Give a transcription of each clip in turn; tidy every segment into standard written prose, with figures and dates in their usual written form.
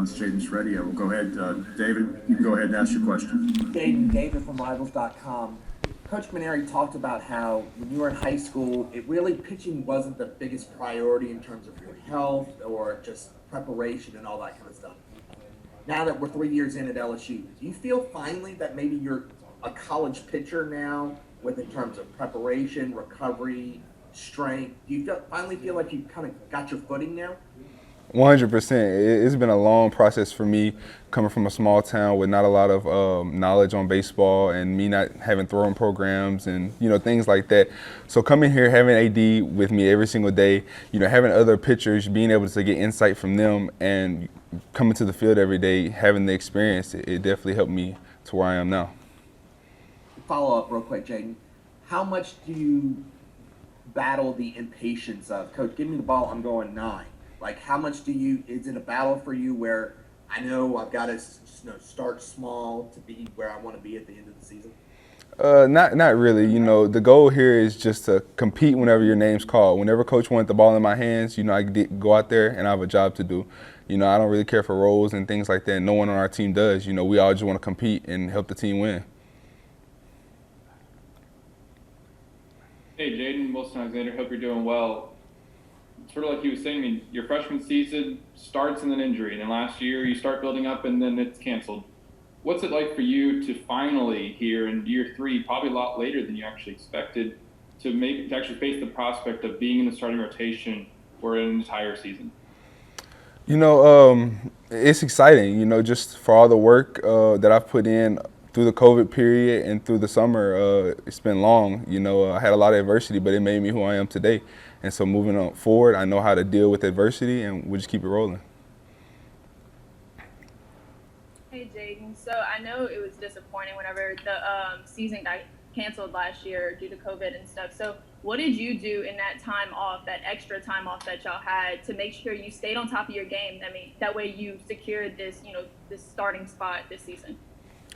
Jaden's ready. We'll go ahead. David, you can go ahead and ask your question. David from Rivals.com. Coach Maneri talked about how when you were in high school, pitching wasn't the biggest priority in terms of your health or just preparation and all that kind of stuff. Now that we're 3 years in at LSU, do you feel finally that maybe you're a college pitcher now with in terms of preparation, recovery, strength? Do you finally feel like you kind of got your footing now? 100%. It's been a long process for me coming from a small town with not a lot of knowledge on baseball and me not having throwing programs and, things like that. So coming here, having AD with me every single day, having other pitchers, being able to get insight from them and coming to the field every day, having the experience, it definitely helped me to where I am now. Follow up real quick, Jaden. How much do you battle the impatience of, Coach, give me the ball, I'm going 9? Like, how much is it a battle for you where I know I've got to start small to be where I want to be at the end of the season? Not really. The goal here is just to compete whenever your name's called. Whenever coach wanted the ball in my hands, I go out there and I have a job to do. I don't really care for roles and things like that. No one on our team does. We all just want to compete and help the team win. Hey, Jaden, Wilson Alexander, hope you're doing well. Sort of like he was saying, your freshman season starts in an injury, and then last year you start building up and then it's canceled. What's it like for you to finally, here in year 3, probably a lot later than you actually expected, to actually face the prospect of being in the starting rotation for an entire season? It's exciting, just for all the work that I've put in through the COVID period and through the summer. It's been long. I had a lot of adversity, but it made me who I am today. And so moving on forward, I know how to deal with adversity, and we'll just keep it rolling. Hey, Jaden. So I know it was disappointing whenever the season got canceled last year due to COVID and stuff. So what did you do in that time off, that extra time off that y'all had, to make sure you stayed on top of your game? I mean, that way you secured this, this starting spot this season.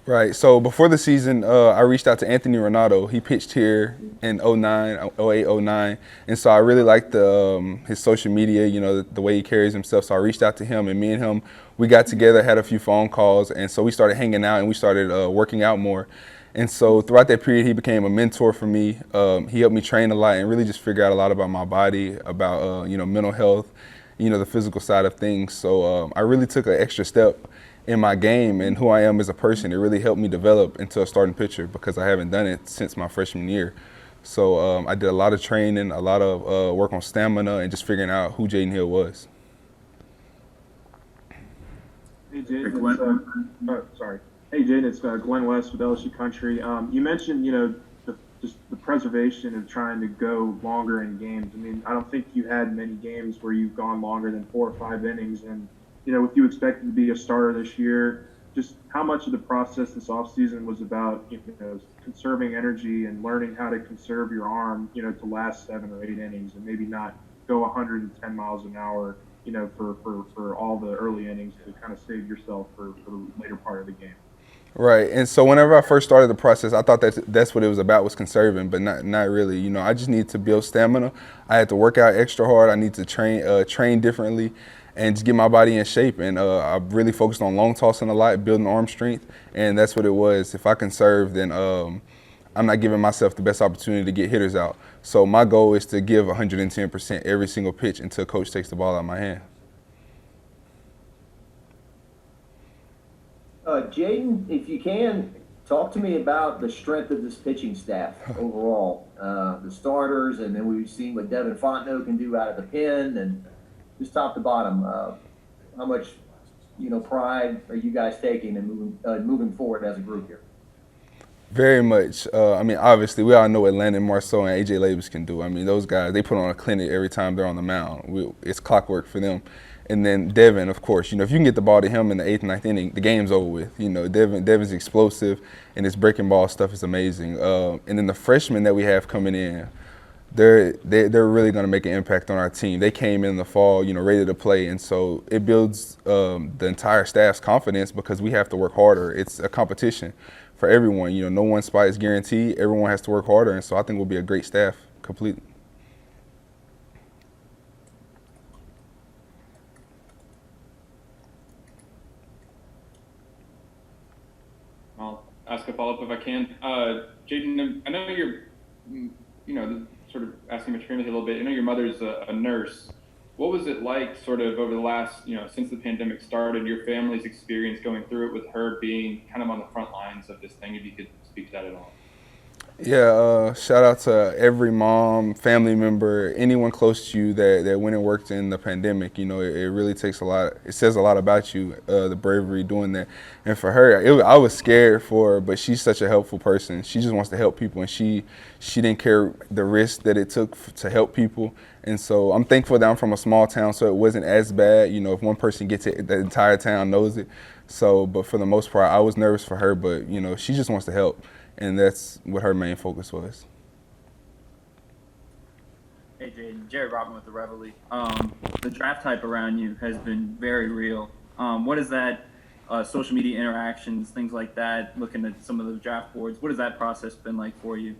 Right. So before the season, I reached out to Anthony Renato. He pitched here in 09, 08, 09. And so I really liked his social media, the way he carries himself. So I reached out to him, and me and him, we got together, had a few phone calls. And so we started hanging out and we started working out more. And so throughout that period, he became a mentor for me. He helped me train a lot and really just figure out a lot about my body, about, mental health, the physical side of things. So I really took an extra step in my game and who I am as a person. It really helped me develop into a starting pitcher because I haven't done it since my freshman year. So I did a lot of training, a lot of work on stamina, and just figuring out who Jaden Hill was. Hey, Jaden. Hey, Jaden. It's Glenn West with LSU Country. You mentioned, just the preservation of trying to go longer in games. I mean, I don't think you had many games where you've gone longer than 4 or 5 innings. And with you expected to be a starter this year, just how much of the process this offseason was about, conserving energy and learning how to conserve your arm, to last 7 or 8 innings and maybe not go 110 miles an hour, for all the early innings to kind of save yourself for the later part of the game. Right, and so whenever I first started the process, I thought that's what it was about, was conserving, but not really. I just need to build stamina. I had to work out extra hard. I need to train differently, and just get my body in shape. And I really focused on long tossing a lot, building arm strength, and that's what it was. If I conserve, then I'm not giving myself the best opportunity to get hitters out. So my goal is to give 110% every single pitch until coach takes the ball out of my hand. Jaden, if you can, talk to me about the strength of this pitching staff overall. The starters, and then we've seen what Devin Fontenot can do out of the pen, and just top to bottom, how much pride are you guys taking and moving forward as a group here? Very much. Obviously, we all know what Landon Marceau and A.J. Labus can do. Those guys, they put on a clinic every time they're on the mound. It's clockwork for them. And then Devin, of course, if you can get the ball to him in the 8th, 9th inning, the game's over with. Devin's explosive, and his breaking ball stuff is amazing. And then the freshmen that we have coming in, they're really going to make an impact on our team. They came in the fall, ready to play, and so it builds the entire staff's confidence because we have to work harder. It's a competition for everyone. No one spot is guaranteed. Everyone has to work harder, and so I think we'll be a great staff completely. ask a follow-up if I can. Jaden, I know you're, sort of asking about your family a little bit. I know your mother's a nurse. What was it like sort of over the last, since the pandemic started, your family's experience going through it with her being kind of on the front lines of this thing, if you could speak to that at all? Yeah, shout out to every mom, family member, anyone close to you that went and worked in the pandemic. It really takes a lot. It says a lot about you, the bravery doing that. And for her, I was scared for her, but she's such a helpful person. She just wants to help people, and she didn't care the risk that it took to help people. And so I'm thankful that I'm from a small town, so it wasn't as bad. If one person gets it, the entire town knows it. So, but for the most part, I was nervous for her, but she just wants to help. And that's what her main focus was. Hey Jaden, Jared Robin with the Reveille. The draft hype around you has been very real. What is that, social media interactions, things like that, looking at some of the draft boards, what has that process been like for you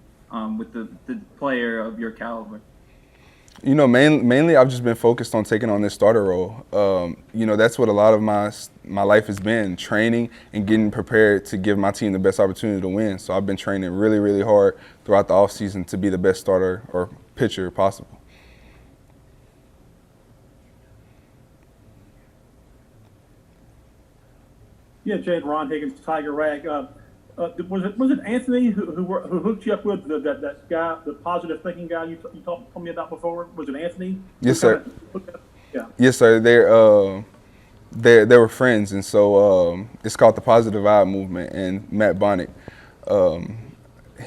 with the player of your caliber? Mainly I've just been focused on taking on this starter role. That's what a lot of my life has been, training and getting prepared to give my team the best opportunity to win. So I've been training really, really hard throughout the offseason to be the best starter or pitcher possible. Yeah, Jade, Ron Higgins, Tiger Rag. Was it Anthony who hooked you up with that guy, the positive thinking guy you told me about before? Was it Anthony? Yes, sir. Yeah. Yes, sir. They were friends, and so it's called the Positive Vibe Movement. And Matt Bonnet,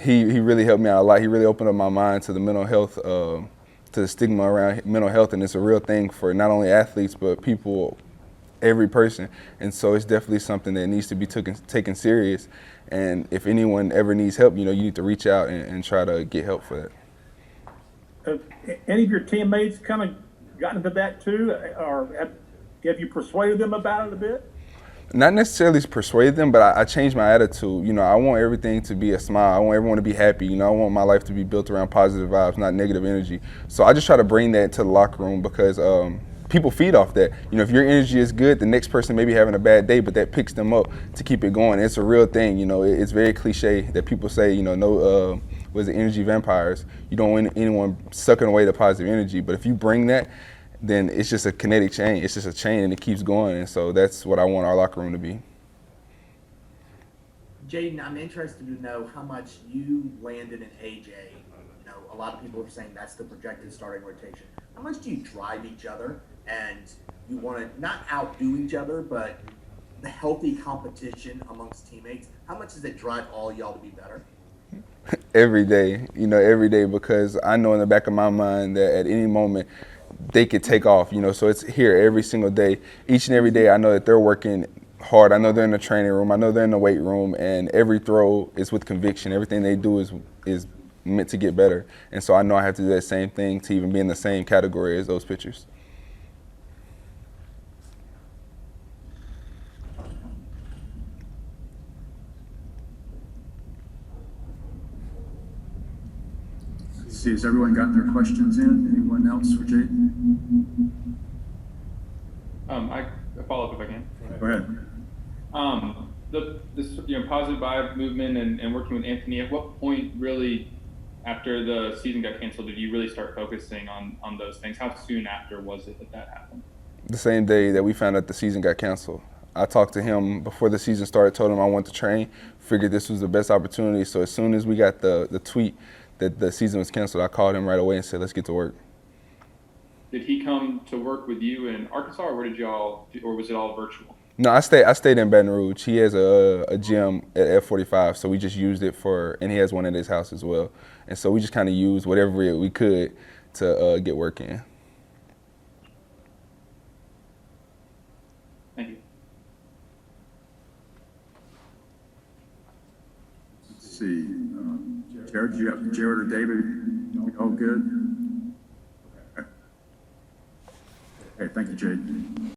he really helped me out a lot. He really opened up my mind to the mental health, to the stigma around mental health, and it's a real thing for not only athletes but people, every person. And so it's definitely something that needs to be taken serious. And if anyone ever needs help, you need to reach out and try to get help for that. Any of your teammates kind of gotten into that too, or have you persuaded them about it a bit? Not necessarily persuade them, but I changed my attitude. I want everything to be a smile. I want everyone to be happy. I want my life to be built around positive vibes, not negative energy. So I just try to bring that to the locker room because people feed off that. If your energy is good, the next person may be having a bad day, but that picks them up to keep it going. It's a real thing. It's very cliche that people say, was it energy vampires? You don't want anyone sucking away the positive energy, but if you bring that, then it's just a kinetic chain. It's just a chain and it keeps going. And so that's what I want our locker room to be. Jaden, I'm interested to know how much you landed in AJ. A lot of people are saying that's the projected starting rotation. How much do you drive each other and you want to not outdo each other, but the healthy competition amongst teammates? How much does it drive all y'all to be better? Every day, every day, because I know in the back of my mind that at any moment they could take off, so it's here every single day. Each and every day I know that they're working hard. I know they're in the training room. I know they're in the weight room, and every throw is with conviction. Everything they do is meant to get better. And so I know I have to do that same thing to even be in the same category as those pitchers. Let's see, has everyone gotten their questions in? Anyone else for Jaden? I follow up if I can. Go ahead. This positive vibe movement and working with Anthony, at what point really after the season got canceled did you really start focusing on those things? How soon after was it that happened? The same day that we found out the season got canceled. I talked to him before the season started, told him I wanted to train, figured this was the best opportunity. So as soon as we got the tweet that the season was canceled, I called him right away and said, let's get to work. Did he come to work with you in Arkansas, or or was it all virtual? No, I stayed in Baton Rouge. He has a gym at F45, so we just used it and he has one at his house as well. And so we just kind of used whatever we could to get work in. Thank you. Let's see. Jared, Jared or David? All good? Okay, thank you, Jade.